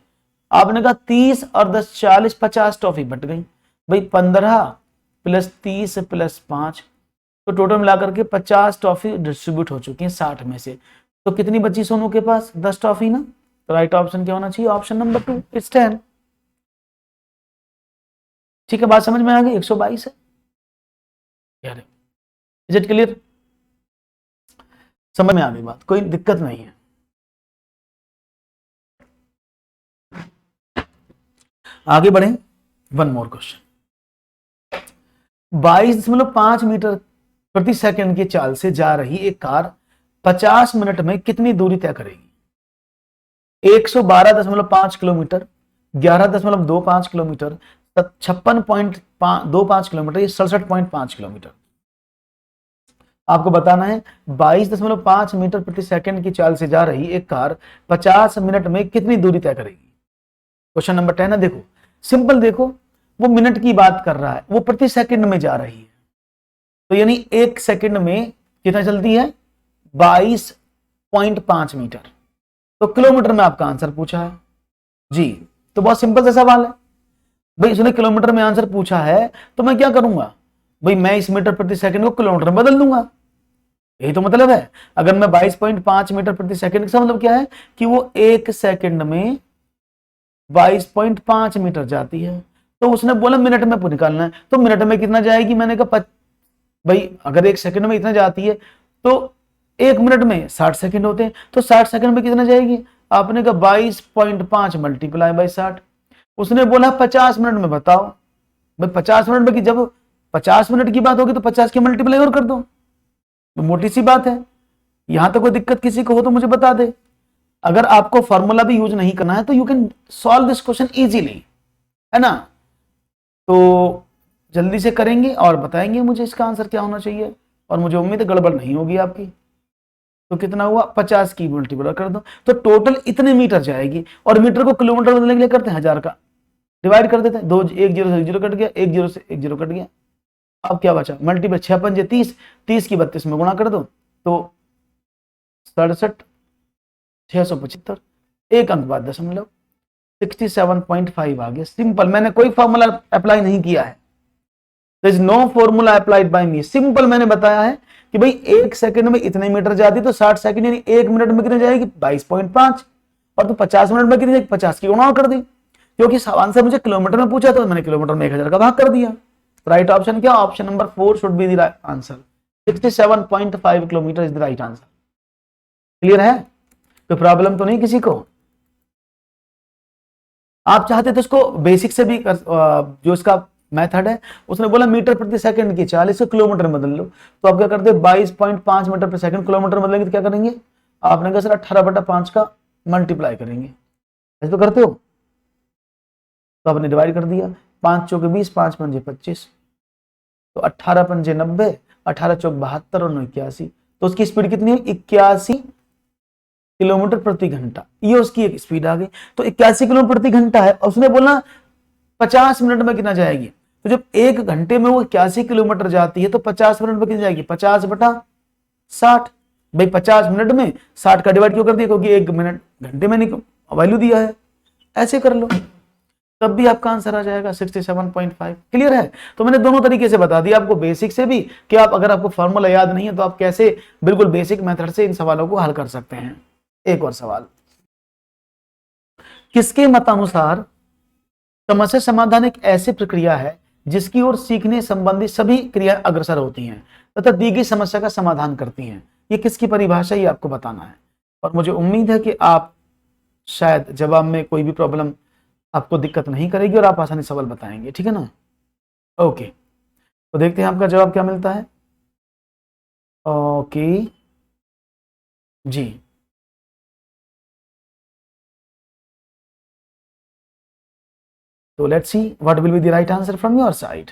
आपने कहा 30 और 10 40, 50 टॉफी बट गई। भाई 15 प्लस 30 प्लस 5, तो टोटल मिलाकर के 50 टॉफी डिस्ट्रीब्यूट हो चुकी हैं 60 में से। तो कितनी बची सोनू के पास? 10 टॉफी ना। तो राइट ऑप्शन क्या होना चाहिए? Option number 2, it's 10। ठीक है, बात समझ में आ गई? 122 है यार। Is it clear? समझ में आ गई बात, कोई दिक्कत नहीं है। आगे बढ़े, वन मोर क्वेश्चन। 22.5 मीटर प्रति सेकंड की चाल से जा रही एक कार 50 मिनट में कितनी दूरी तय करेगी? 112.5 किलोमीटर, 11.25 किलोमीटर, 56.25 किलोमीटर, या 67.5 किलोमीटर। आपको बताना है 22.5 मीटर प्रति सेकंड की चाल से जा रही एक कार 50 मिनट में कितनी दूरी तय करेगी। क्वेश्चन नंबर 10 है। देखो सिंपल, देखो वो मिनट की बात कर रहा है, वो प्रति सेकंड में जा रही है, तो यानी एक सेकंड में कितना चलती है? 22.5 मीटर। तो किलोमीटर में आपका आंसर पूछा है जी, तो बहुत सिंपल सा सवाल है भाई। उसने किलोमीटर में आंसर पूछा है तो मैं क्या करूंगा भाई, मैं इस मीटर प्रति सेकंड को किलोमीटर में बदल दूंगा। यही तो मतलब है। अगर मैं 22.5 मीटर प्रति सेकंड का मतलब क्या है कि वो एक सेकंड में 22.5 मीटर जाती है। तो उसने बोला मिनट में निकालना है, तो मिनट में कितना जाएगी? मैंने कहा भाई अगर एक सेकंड में इतना जाती है तो एक मिनट में 60 सेकंड होते हैं, तो 60 सेकंड में कितना जाएगी? आपने कहा 22.5 मल्टीप्लाई बाई 60। उसने बोला 50 मिनट में बताओ। भाई 50 मिनट में, कि जब 50 मिनट की बात होगी तो 50 की मल्टीप्लाई और कर दो, तो मोटी सी बात है। यहां तक कोई दिक्कत किसी को हो तो मुझे बता दे। अगर आपको फॉर्मूला भी यूज नहीं करना है तो you can solve this question easily, है ना। तो जल्दी से करेंगे और बताएंगे मुझे इसका आंसर क्या होना चाहिए, और मुझे उम्मीद है गड़बड़ नहीं होगी आपकी। तो कितना हुआ? 50 की मल्टीप्लाई कर दो, तो टोटल इतने मीटर जाएगी। और मीटर को किलोमीटर बदलने के लिए करते हैं 1000 का डिवाइड कर देते हैं, 2 1 0 से 0 कट गया, 1 0 से 1 0 कट गया। अब क्या बचा? मल्टीप्लाई 6 5 30, 30 की 32 में गुणा कर दो, तो 67 675, एक अंक बाद दशमलव, 67.5 आ गया। सिंपल, मैंने कोई फॉर्मूला अप्लाई नहीं किया है। There is no formula applied by me. Simple मैंने बताया है कि भाई एक सेकंड में इतने मीटर जाती, तो 60 सेकंड यानी एक मिनट में कितने जाएगी? 22.5। और तो 50 मिनट में कितनी जाएगी? 50 की गुणा कर दी। क्योंकि आंसर मुझे किलोमीटर में पूछा तो मैंने किलोमीटर में 1000 का भाग कर दिया। राइट ऑप्शन क्या? Option number 4 should be the answer. 67.5 kilometre is the right answer. Clear है? तो प्रॉब्लम तो नहीं किसी को? आप चाहते तो इसको बेसिक से भी जो इसका मेथड है, उसने बोला मीटर प्रति सेकंड की चाल, इसको किलोमीटर में बदल लो। तो आप क्या करते हैं? 22.5 मीटर प्रति सेकंड किलोमीटर में बदलेंगे तो क्या करेंगे? आपने कहा सर 18/5 का मल्टीप्लाई करेंगे, ऐसे तो करते हो। तो आपने डिवाइड कर दिया, 5 चौके 20, 5 पंजे 25, तो 18 पंजे 90, 18 चौक 72 और 81। तो उसकी स्पीड कितनी है? 81 किलोमीटर प्रति घंटा। ये उसकी एक स्पीड आ गई। तो 81 किलोमीटर प्रति घंटा है, उसने बोला 50 मिनट में कितना जाएगी। तो जब एक घंटे में वो 81 किलोमीटर जाती है तो 50 मिनट में कितनी जाएगी? 50/60। भाई 50 मिनट में 60 का डिवाइड क्यों कर दिया? क्योंकि एक मिनट घंटे में नहीं वैल्यू दिया है। ऐसे कर लो, तब भी आपका आंसर आ जाएगा 67.5। क्लियर है? तो मैंने दोनों तरीके से बता दिया आपको, बेसिक से भी कि आप अगर आपको फॉर्मूला याद नहीं है तो आप कैसे बिल्कुल बेसिक मेथड से इन सवालों को हल कर सकते हैं। एक और सवाल, किसके मतानुसार समस्या समाधान एक ऐसी प्रक्रिया है जिसकी ओर सीखने संबंधी सभी क्रिया अग्रसर होती हैं तथा दी गई समस्या का समाधान करती हैं। ये किसकी परिभाषा, ये आपको बताना है। और मुझे उम्मीद है कि आप शायद जवाब में कोई भी प्रॉब्लम आपको दिक्कत नहीं करेगी और आप आसानी सवाल बताएंगे। ठीक है ना? ओके, तो देखते हैं आपका जवाब क्या मिलता है। ओके जी, तो let's see what will be the right answer from your side.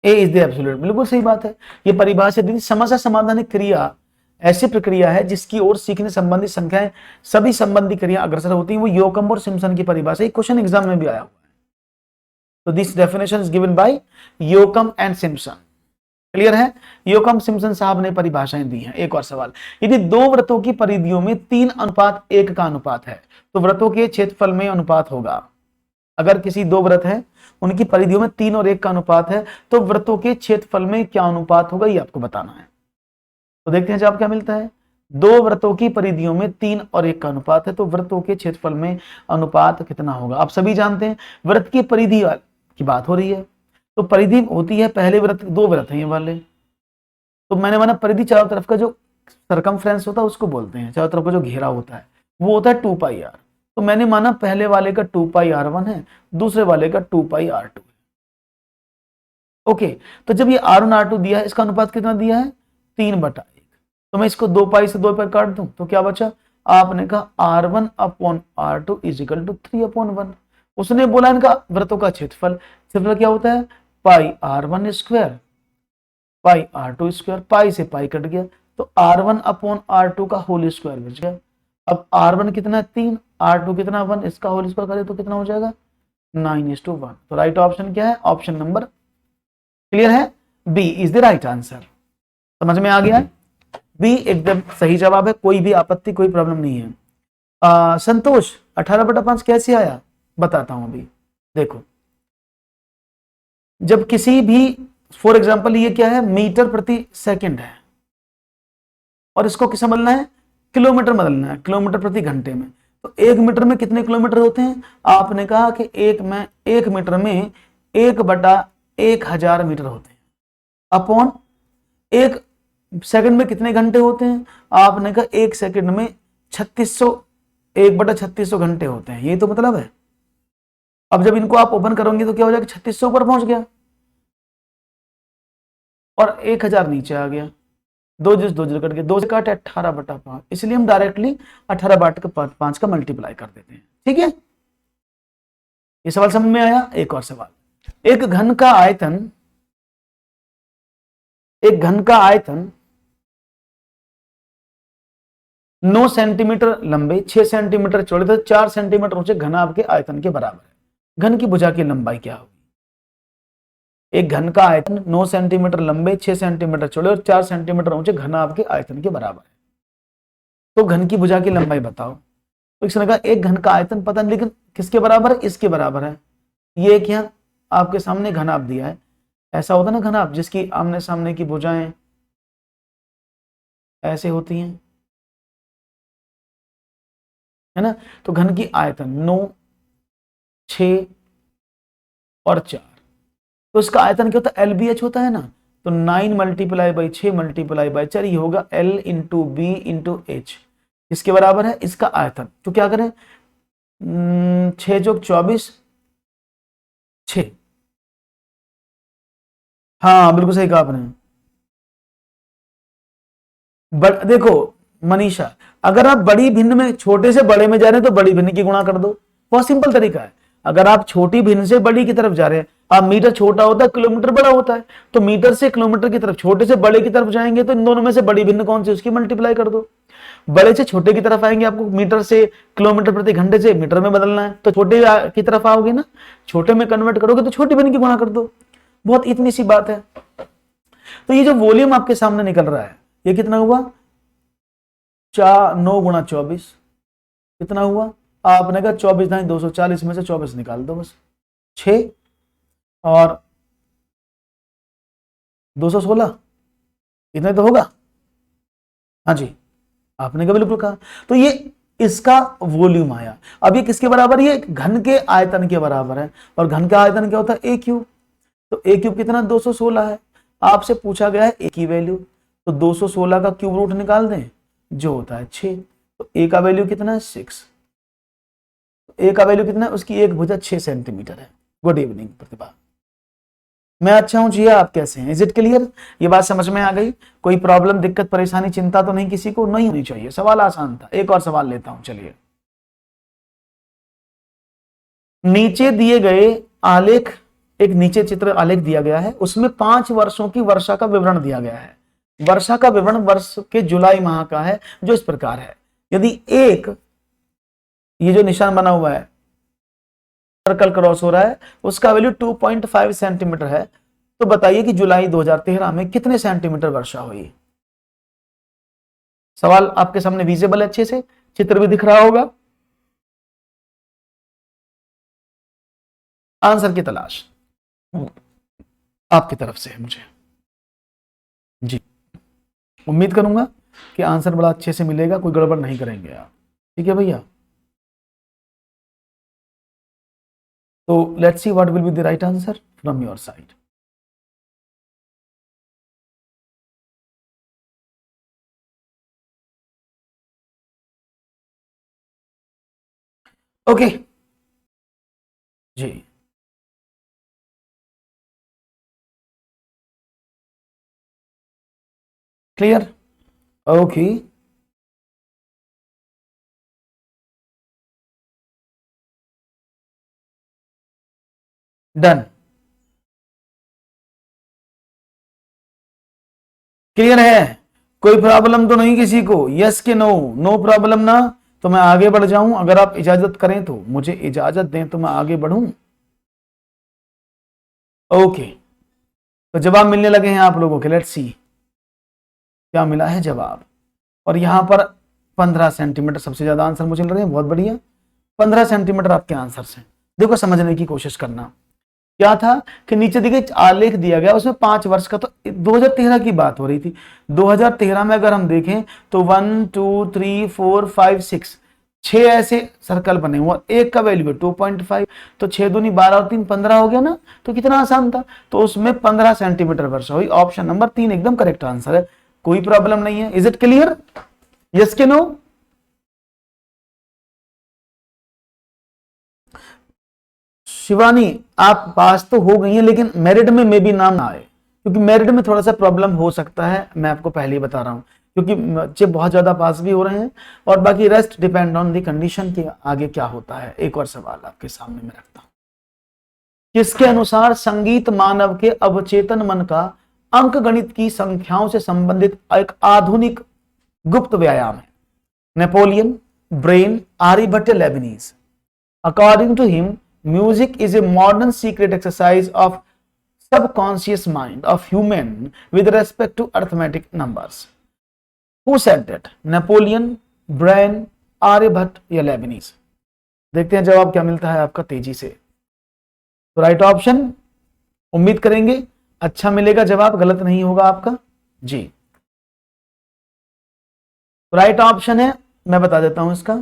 A is the absolute, बिल्कुल सही बात है। ये परिभाषा दी, समस्या समाधान एक क्रिया ऐसी प्रक्रिया है जिसकी ओर सीखने संबंधी संख्याएं सभी संबंधी क्रिया अग्रसर होती हैं। वो योकम और सिम्पसन की परिभाषा, एक क्वेश्चन एग्जाम में भी आया हुआ है। तो this definition is given bye Yoakam and Simpson. Clear है? योकम सिम्पसन साहब ने परिभाषाएं दी हैं। एक और सवाल, यदि दो वृत्तों की परिधियों में 3:1 का अनुपात है तो वृत्तों के क्षेत्रफल में अनुपात होगा। अगर किसी दो वृत्त है, उनकी परिधियों में 3 और 1 का अनुपात है तो वृत्तों के क्षेत्रफल में क्या अनुपात होगा, ये आपको बताना है। तो देखते हैं जवाब क्या मिलता है। दो वृत्तों की परिधियों में 3 और 1 का अनुपात है तो वृत्तों के क्षेत्रफल में अनुपात कितना होगा। आप सभी जानते हैं वृत्त की परिधि की बात हो रही है, तो परिधि होती है, पहले वृत्त, दो वृत्त हैं ये वाले, तो मैंने माना परिधि चारों तरफ का जो सरकमफ्रेंस होता है उसको बोलते हैं, चारों तरफ का जो घेरा होता है वो होता है 2πr। तो मैंने माना पहले वाले का 2πr1 है, दूसरे वाले का 2πr2 है। ओके, तो जब ये r1 r2 दिया है, इसका अनुपात कितना दिया है, 3/1। तो मैं इसको 2π से 2 पर काट दूं तो क्या बचा, आपने कहा r1/r2 = 3/1। उसने बोला इनका वृत्तों का क्षेत्रफल क्या होता है, πr1² πr2², पाई से पाई कट गया तो r1/r2 का होल स्क्वायर बच गया। अब r1 कितना है 3, r2 कितना 1, इसका होल स्क्वायर करें तो कितना हो जाएगा 9:1। तो राइट ऑप्शन क्या है, ऑप्शन नंबर, क्लियर है, B is the right answer. समझ में आ गया है, बी एकदम सही जवाब है, कोई भी आपत्ति, कोई प्रॉब्लम नहीं है। संतोष 18/5 कैसे आया, बताता हूं अभी। देखो, जब किसी भी, फॉर एग्जाम्पल ये क्या है, मीटर प्रति सेकंड है और इसको किस बदलना है, किलोमीटर बदलना है, किलोमीटर प्रति घंटे में। तो 1 मीटर में कितने किलोमीटर होते हैं, आपने कहा कि 1 मीटर में 1/1000 मीटर होते हैं, अपॉन 1 सेकंड में कितने घंटे होते हैं, आपने कहा 1 सेकंड में 3600, 1/3600 घंटे होते हैं, ये तो मतलब है। अब जब इनको आप ओपन करोगे तो क्या हो जाएगा, 3600 ऊपर पहुंच गया और 1000 नीचे आ गया, 2 जीरो कट गया, 2 से काटे 18/5, इसलिए हम डायरेक्टली 18/5 का मल्टीप्लाई कर देते हैं। ठीक है, ये सवाल समझ में आया। एक और सवाल, एक घन का आयतन 9 सेंटीमीटर लंबे, 6 सेंटीमीटर चौड़े तथा 4 सेंटीमीटर ऊंचे घनाभ के आयतन के बराबर है। घन की भुजा की लंबाई क्या होगी। एक घन का आयतन 9 सेंटीमीटर लंबे, 6 सेंटीमीटर चौड़े और 4 सेंटीमीटर ऊंचे घनाभ के आयतन के बराबर है। तो घन की भुजा की लंबाई बताओ। तो इसने कहा एक घन का आयतन पता नहीं, लेकिन किसके बराबर है, इसके बराबर है। ये क्या आपके सामने घनाभ दिया है, ऐसा होता है ना घनाभ, जिसकी आमने सामने की भुजाएं ऐसे होती हैं, है ना। तो घन की आयतन 9, 6 और 4, तो इसका आयतन क्या होता है, LBH होता है ना। तो 9 × 6 × 4 ये होगा L × B × H, इसके बराबर है इसका आयतन। तो क्या करें, 6 × 24, 6, हाँ बिल्कुल सही कहा आपने। देखो मनीषा, अगर आप बड़ी भिन्न में छोटे से बड़े में जा रहे हैं तो बड़ी भिन्न की गुणा कर दो, बहुत सिंपल तरीका है। अगर आप छोटी भिन्न से बड़ी की तरफ जा रहे हैं, आप मीटर छोटा होता है किलोमीटर बड़ा होता है, तो मीटर से किलोमीटर की तरफ, छोटे से बड़े की तरफ जाएंगे तो इन दोनों में से बड़ी भिन्न कौन सी, उसकी मल्टीप्लाई कर दो। बड़े से छोटे की तरफ आएंगे, आपको मीटर से किलोमीटर प्रति घंटे से मीटर में बदलना है, तो छोटे की तरफ आओगे ना, छोटे में कन्वर्ट करोगे तो छोटी भिन्न की गुणा कर दो, बहुत इतनी सी बात है। तो ये जो वॉल्यूम आपके सामने निकल रहा है ये कितना हुआ, 9 × 24 कितना हुआ, आपने कहा 24 × 240 में से 24 निकाल दो बस, 6 और 216, इतना तो होगा। हाँ जी, आपने कहा बिल्कुल कहा। तो ये इसका वॉल्यूम आया। अब ये किसके बराबर, ये घन के आयतन के बराबर है, और घन का आयतन क्या होता है, A³ तो A³ कितना 216 है। आपसे पूछा गया है A की वैल्यू, तो 216 का क्यूब रूट निकाल दें जो होता है 6, तो A का वैल्यू कितना है 6, A का वैल्यू कितना है, उसकी एक भुजा 6 सेंटीमीटर है। गुड इवनिंग प्रतिभा, मैं अच्छा हूं जी, आप कैसे हैं, इज इट क्लियर, ये बात समझ में आ गई। कोई प्रॉब्लम, दिक्कत, परेशानी, चिंता तो नहीं किसी को, नहीं होनी चाहिए। सवाल आसान था। एक और सवाल लेता हूं, चलिए। नीचे दिए गए आलेख, एक नीचे चित्र आलेख दिया गया है, उसमें 5 वर्षों की वर्षा का विवरण दिया गया है। वर्षा का विवरण वर्ष के जुलाई माह का है, जो इस प्रकार है। यदि एक, ये जो निशान बना हुआ है सर्कल क्रॉस हो रहा है, उसका वैल्यू 2.5 सेंटीमीटर है, तो बताइए कि जुलाई 2013 में कितने सेंटीमीटर वर्षा हुई। सवाल आपके सामने विजिबल है, अच्छे से चित्र भी दिख रहा होगा। आंसर की तलाश आपकी तरफ से है मुझे जी। उम्मीद करूंगा कि आंसर बड़ा अच्छे से मिलेगा, कोई गड़बड़ नहीं करेंगे आप। ठीक है भैया, तो let's see what will be the right answer from your side. Okay जी, क्लियर, ओके डन, क्लियर है, कोई प्रॉब्लम तो नहीं किसी को, यस के नो, नो प्रॉब्लम ना, तो मैं आगे बढ़ जाऊं, अगर आप इजाजत करें तो, मुझे इजाजत दें तो मैं आगे बढ़ूं। ओके, तो जवाब मिलने लगे हैं आप लोगों के, लेट्स सी क्या मिला है जवाब। और यहां पर 15 सेंटीमीटर सबसे ज्यादा आंसर मुझे मिल रहे हैं, बहुत बढ़िया, 15 सेंटीमीटर आपके आंसर से। देखो समझने की कोशिश करना, क्या था कि नीचे देखिए आलेख दिया गया, उसमें 5 वर्ष का, तो 2013 की बात हो रही थी। 2013 में अगर हम देखें तो 1 2 3 4 5 6 6 ऐसे सर्कल बने हुए, एक का वैल्यू है 2.5, तो 6 दूनी 12 और 3 15 हो गया ना, तो कितना आसान था, तो उसमें 15 सेंटीमीटर वर्षा हुई। ऑप्शन नंबर 3 एकदम करेक्ट आंसर है, कोई प्रॉब्लम नहीं है। इज इट क्लियर, यस के नो। शिवानी आप पास तो हो गई हैं, लेकिन मेरिट में मे भी नाम ना आए, क्योंकि मेरिट में थोड़ा सा प्रॉब्लम हो सकता है, मैं आपको पहले ही बता रहा हूं, क्योंकि बच्चे बहुत ज्यादा पास भी हो रहे हैं, और बाकी rest depend on the condition के आगे क्या होता है। एक और सवाल आपके सामने मैं रखता हूं, किसके अनुसार संगीत मानव के अवचेतन मन का अंक गणित की संख्याओं से संबंधित एक आधुनिक गुप्त व्यायाम है। Napoleon, Brain, Aryabhata, Leibniz. According to him, music is a modern secret exercise of subconscious mind of human with respect to arithmetic numbers. Who said that? Napoleon, Brain, Aryabhata या लेबनीज? देखते हैं जवाब क्या मिलता है आपका तेजी से। तो राइट ऑप्शन उम्मीद करेंगे अच्छा मिलेगा जवाब, गलत नहीं होगा आपका जी। राइट ऑप्शन है, मैं बता देता हूं इसका,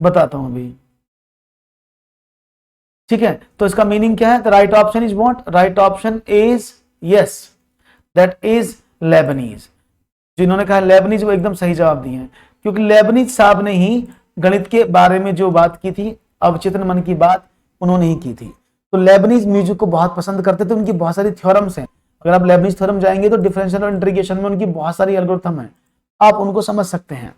बताता हूं अभी, ठीक है। तो इसका मीनिंग क्या है, the right option is what, right option is yes, that is Lebanese. जिन्होंने कहा लेबनीज वो एकदम सही जवाब दिए हैं, क्योंकि लेबनीज साहब ने ही गणित के बारे में जो बात की थी, अवचेतन मन की बात उन्होंने ही की थी। तो लेबनीज म्यूजिक को बहुत पसंद करते थे, उनकी बहुत सारी थ्योरम्स हैं, अगर आप लेबनीज थ्योरम जाएंगे तो डिफरेंशियल और इंटीग्रेशन में उनकी बहुत सारी एल्गोरिथम है, आप उनको समझ सकते हैं।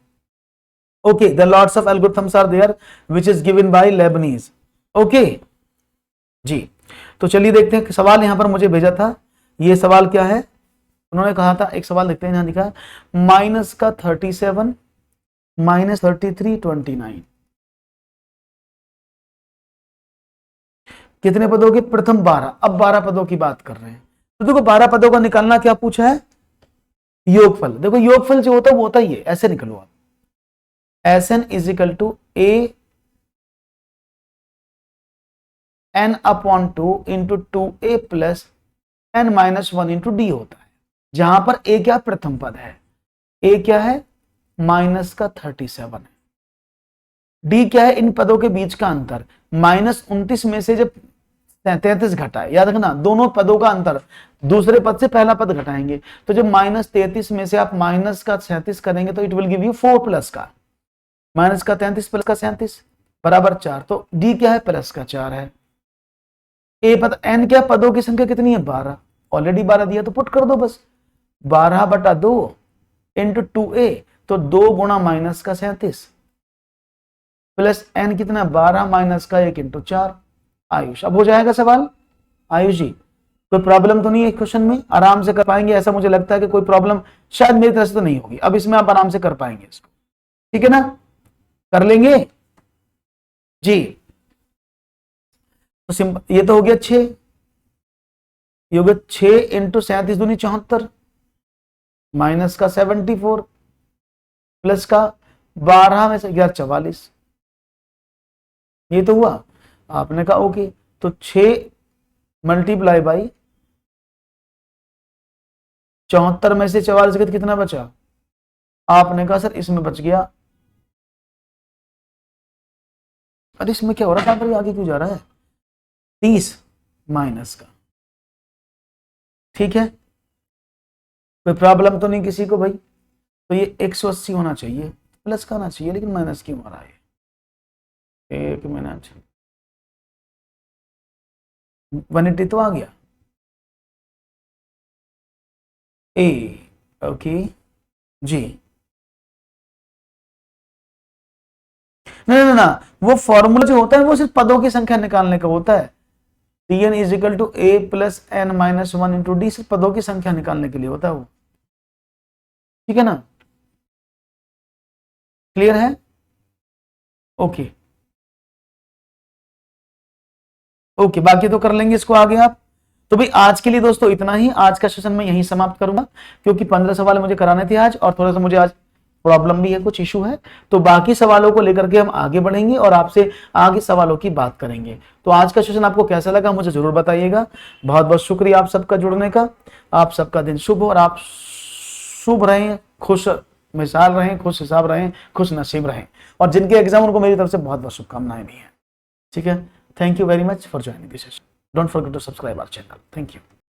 Okay, the lots of algorithms are there which is given by Leibniz. Okay जी, तो चलिए देखते हैं सवाल यहां पर मुझे भेजा था, ये सवाल क्या है, उन्होंने कहा था, एक सवाल देखते हैं यहां लिखा है माइनस का 37 माइनस 33 29 कितने पदों के, प्रथम 12, अब 12 पदों की बात कर रहे हैं। तो देखो 12 पदों का निकालना क्या पूछा है, योगफल। देखो योगफल जो होता है वो होता ही है, ऐसे निकलो आप, S N is equal to A N upon 2 into 2a plus n minus 1 into d होता है, जहां पर ए क्या प्रथम पद है, ए क्या है माइनस का 37 है, डी क्या है इन पदों के बीच का अंतर, -29 में से जब 33 घटाए, याद रखना दोनों पदों का अंतर, दूसरे पद से पहला पद घटाएंगे, तो जब -33 में से आप माइनस का 37 करेंगे तो it will give you 4 plus का, माइनस का 33 प्लस का 37 बराबर 4, तो डी क्या है प्लस का 4 है। ए पद, एन क्या पदों की संख्या कितनी है 12, ऑलरेडी 12 दिया तो पुट कर दो बस, 12/2 इंटू 2a, तो 2 गुणा माइनस का 37 प्लस एन कितना 12 माइनस का 1 इंटू 4। आयुष, अब हो जाएगा सवाल, आयुष जी कोई प्रॉब्लम तो नहीं है क्वेश्चन में, आराम से कर पाएंगे, ऐसा मुझे लगता है कि कोई प्रॉब्लम शायद मेरी तरफ से तो नहीं होगी, अब इसमें आप आराम से कर पाएंगे इसको, ठीक है ना, कर लेंगे जी। तो सिंपल, ये तो हो गया 6, ये हो गया 6 इंटू 37 दूनी 74, माइनस का 74, प्लस का 12 में से 11 44, ये तो हुआ। आपने कहा ओके, तो 6 मल्टीप्लाई बाई 74 में से 44 गया, कितना बचा? आपने कहा सर इसमें बच गया। अरे इसमें क्या हो रहा है, आगे क्यों जा रहा है? 30 माइनस का, ठीक है, कोई प्रॉब्लम तो नहीं किसी को भाई? तो ये 180 होना चाहिए, प्लस का आना चाहिए, लेकिन माइनस क्यों आ रहा है? एक मिनट, 180 तो आ गया। ए ओके जी, ना, वो फॉर्मूला जो होता है वो सिर्फ पदों की संख्या निकालने का होता है। Tn is equal to a plus n minus 1 into d, सिर्फ पदों की संख्या निकालने के लिए होता है वो, ठीक है ना? क्लियर है? ओके ओके, बाकी तो कर लेंगे इसको आगे आप। तो भाई आज के लिए दोस्तों इतना ही, आज का सेशन मैं यहीं समाप्त करूंगा, क्योंकि 15 सवाल मुझे कराने थे आज, और थोड़ा सा मुझे आज प्रॉब्लम भी है, कुछ इशू है, तो बाकी सवालों को लेकर के हम आगे बढ़ेंगे और आपसे आगे सवालों की बात करेंगे। तो आज का सेशन आपको कैसा लगा मुझे जरूर बताइएगा। बहुत बहुत शुक्रिया आप सबका जुड़ने का। आप सबका दिन शुभ हो और आप शुभ रहें, खुश मिसाल रहें, खुश हिसाब रहें, खुश नसीब रहें, और जिनके एग्जाम उनको मेरी तरफ से बहुत बहुत शुभकामनाएं भी हैं, ठीक है? Thank you very much for joining this session. Don't forget to subscribe our channel. Thank you.